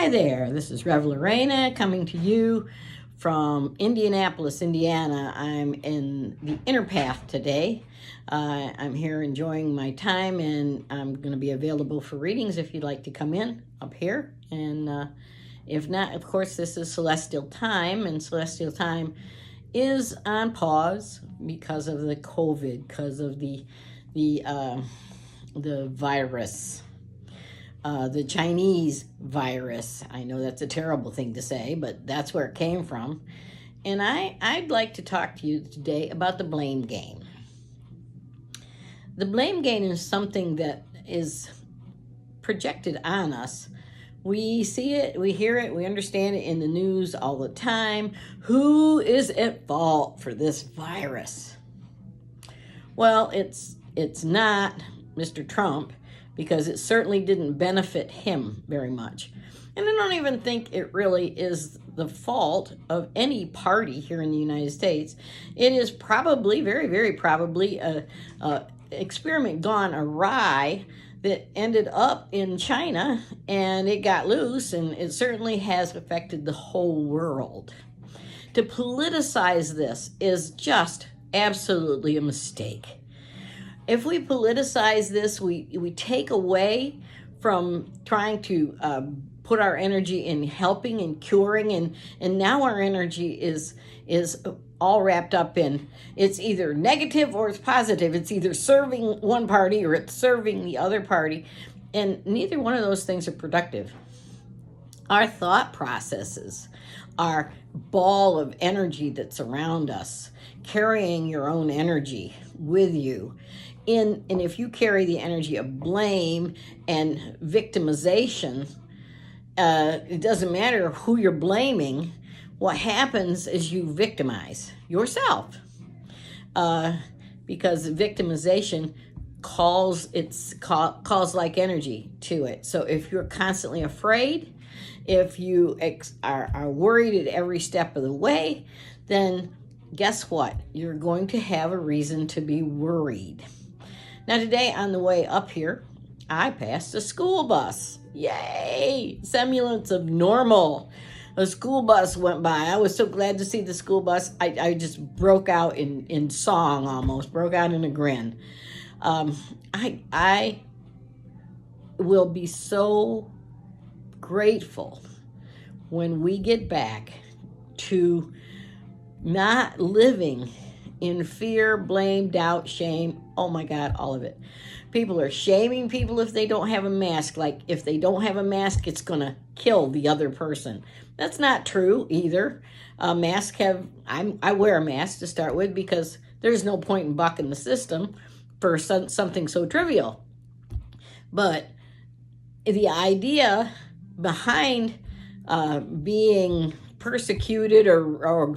Hi there, this is Rev Lorena coming to you from Indianapolis, Indiana. I'm in the Inner Path today. I'm here enjoying my time, and I'm going to be available for readings if you'd like to come in up here. And if not, of course, this is Celestial Time, and Celestial Time is on pause because of the COVID, because of the virus. The Chinese virus. I know that's a terrible thing to say, but that's where it came from. And I'd like to talk to you today about the blame game. The blame game is something that is projected on us. We see it, we hear it, we understand it in the news all the time. Who is at fault for this virus? Well, it's not Mr. Trump, because it certainly didn't benefit him very much. And I don't even think it really is the fault of any party here in the United States. It is probably, very, very probably, a experiment gone awry that ended up in China, and it got loose, and it certainly has affected the whole world. To politicize this is just absolutely a mistake. If we politicize this, we take away from trying to put our energy in helping and curing, and now our energy is all wrapped up in, it's either negative or it's positive. It's either serving one party or it's serving the other party, and neither one of those things are productive. Our thought processes, our ball of energy that's around us, carrying your own energy with you, and if you carry the energy of blame and victimization, it doesn't matter who you're blaming. What happens is you victimize yourself, because victimization calls like energy to it. So if you're constantly afraid, if you are worried at every step of the way, then guess what? You're going to have a reason to be worried. Now today on the way up here, I passed a school bus. Yay! Semblance of normal. A school bus went by. I was so glad to see the school bus. I just broke out in song almost, broke out in a grin. I will be so grateful when we get back to not living in fear, blame, doubt, shame. Oh my God, all of it. People are shaming people if they don't have a mask. Like if they don't have a mask, it's going to kill the other person. That's not true either. I wear a mask to start with because there's no point in bucking the system for something so trivial. But the idea behind being persecuted or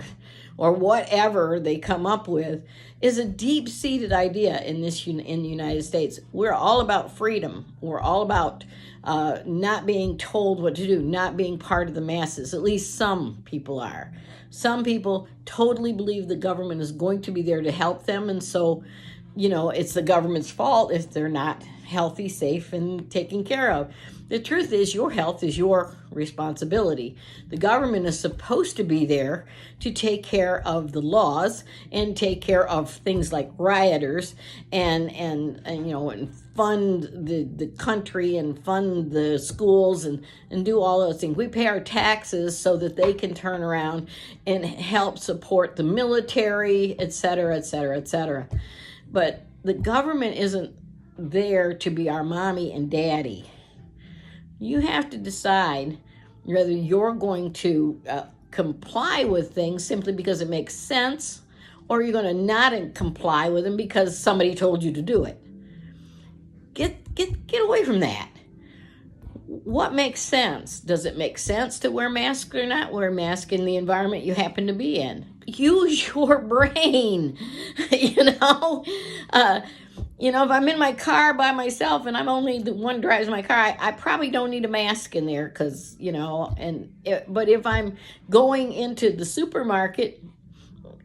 whatever they come up with is a deep-seated idea in the United States. We're all about freedom. We're all about not being told what to do, not being part of the masses. At least some people are. Some people totally believe the government is going to be there to help them, and so, it's the government's fault if they're not healthy, safe, and taken care of. The truth is, your health is your responsibility. The government is supposed to be there to take care of the laws and take care of things like rioters and fund the country and fund the schools and do all those things. We pay our taxes so that they can turn around and help support the military, et cetera, et cetera, et cetera. But the government isn't there to be our mommy and daddy. You have to decide whether you're going to comply with things simply because it makes sense, or you're going to not comply with them because somebody told you to do it. Get away from that. What makes sense? Does it make sense to wear masks or not wear masks in the environment you happen to be in? Use your brain, if I'm in my car by myself and I'm only the one who drives my car, I probably don't need a mask in there because, but if I'm going into the supermarket,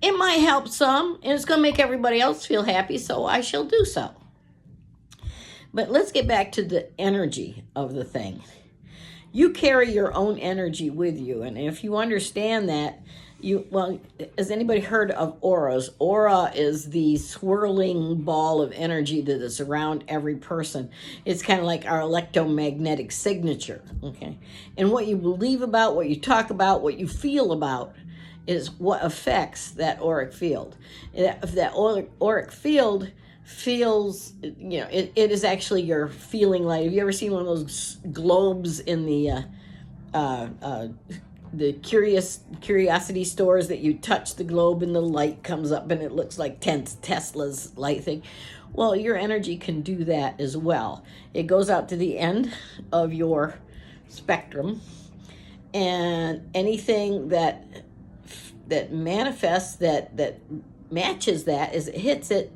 it might help some, and it's going to make everybody else feel happy, so I shall do so. But let's get back to the energy of the thing. You carry your own energy with you. And if you understand that, has anybody heard of auras? Aura is the swirling ball of energy that is around every person. It's kind of like our electromagnetic signature, okay? And what you believe about, what you talk about, what you feel about is what affects that auric field. If that auric field feels, it is actually your feeling light. Have you ever seen one of those globes in the curiosity stores that you touch the globe and the light comes up and it looks like Tesla's light thing? Well, your energy can do that as well. It goes out to the end of your spectrum, and anything that manifests, that matches that, as it hits it,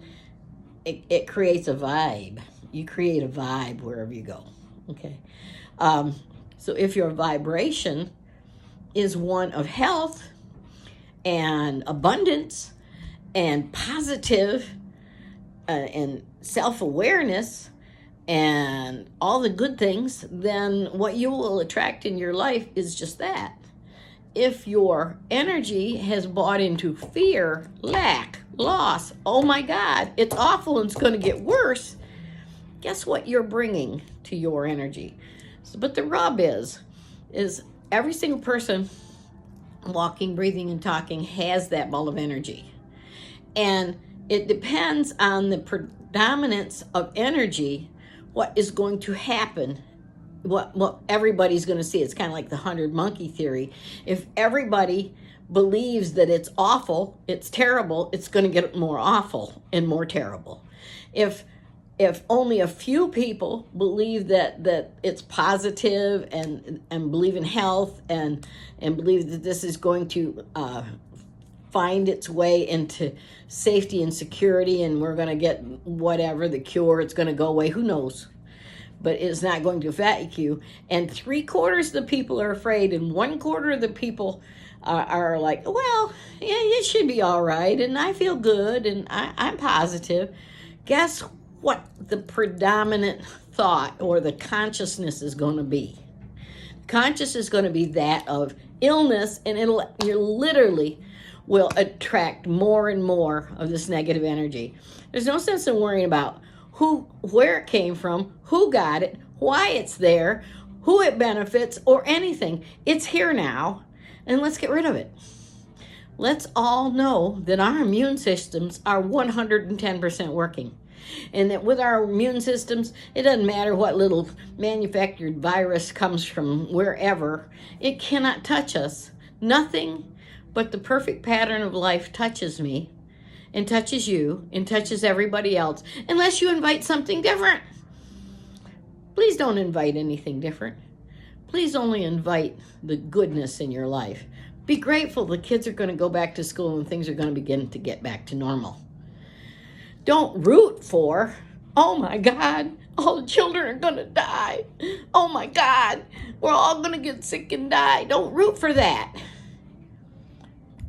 it creates a vibe. You create a vibe wherever you go, okay? So if your vibration is one of health and abundance and positive and self-awareness and all the good things, then what you will attract in your life is just that. If your energy has bought into fear, lack, loss, oh my God, it's awful and it's going to get worse, guess what you're bringing to your energy? But the rub is every single person walking, breathing, and talking has that ball of energy. And it depends on the predominance of energy, what is going to happen, what everybody's going to see. It's kind of like the 100 monkey theory. If everybody believes that it's awful, it's terrible, it's going to get more awful and more terrible. If only a few people believe that it's positive and believe in health and believe that this is going to find its way into safety and security, and we're going to get whatever, the cure, it's going to go away, who knows? But it's not going to affect you. And 3/4 of the people are afraid, and 1/4 of the people are like, well, yeah, it should be all right, and I feel good, and I'm positive. Guess what the predominant thought or the consciousness is going to be? Conscious is going to be that of illness, and you literally will attract more and more of this negative energy. There's no sense in worrying about where it came from, who got it, why it's there, who it benefits, or anything. It's here now, and let's get rid of it. Let's all know that our immune systems are 110% working. And that with our immune systems, it doesn't matter what little manufactured virus comes from wherever, it cannot touch us. Nothing but the perfect pattern of life touches me and touches you and touches everybody else, unless you invite something different. Please don't invite anything different. Please only invite the goodness in your life. Be grateful the kids are going to go back to school and things are going to begin to get back to normal. Don't root for, oh my God, all the children are going to die. Oh my God, we're all going to get sick and die. Don't root for that.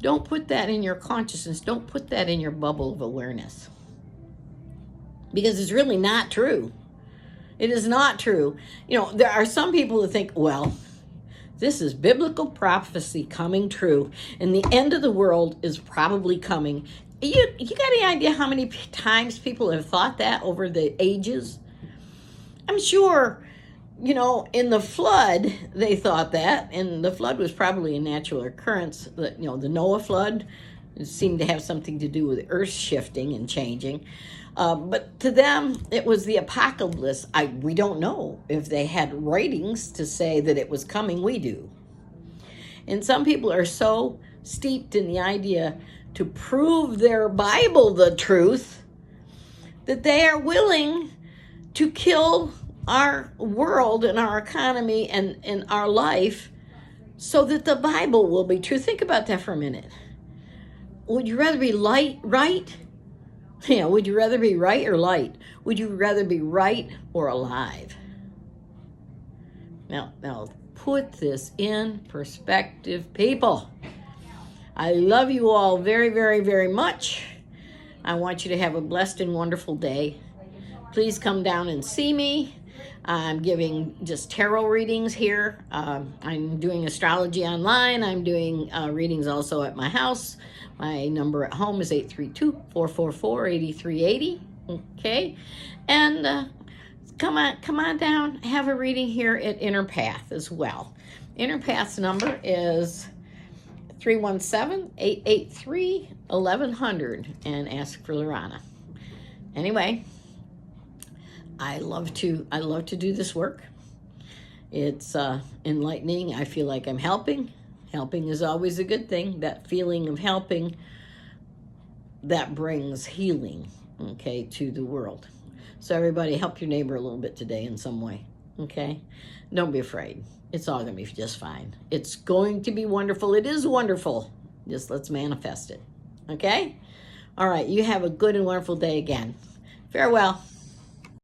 Don't put that in your consciousness. Don't put that in your bubble of awareness. Because it's really not true. It is not true. There are some people that think, well, this is biblical prophecy coming true, and the end of the world is probably coming. You got any idea how many times people have thought that over the ages? I'm sure, in the flood, they thought that, and the flood was probably a natural occurrence. The Noah flood seemed to have something to do with earth shifting and changing. But to them, it was the apocalypse. We don't know if they had writings to say that it was coming. We do. And some people are so steeped in the idea to prove their Bible the truth that they are willing to kill our world and our economy and our life so that the Bible will be true. Think about that for a minute. Would you rather be right? Would you rather be right or light? Would you rather be right or alive? Now put this in perspective, people. I love you all very, very, very much. I want you to have a blessed and wonderful day. Please come down and see me. I'm giving just tarot readings here. I'm doing astrology online. I'm doing readings also at my house. My number at home is 832-444-8380. Okay, and come on down. Have a reading here at Inner Path as well. Inner Path's number is 317-883-1100, and ask for Lorana. Anyway, I love to do this work. It's enlightening. I feel like I'm helping. Helping is always a good thing. That feeling of helping, that brings healing, okay, to the world. So everybody, help your neighbor a little bit today in some way, okay? Don't be afraid. It's all going to be just fine. It's going to be wonderful. It is wonderful. Just let's manifest it, okay? All right, you have a good and wonderful day again. Farewell.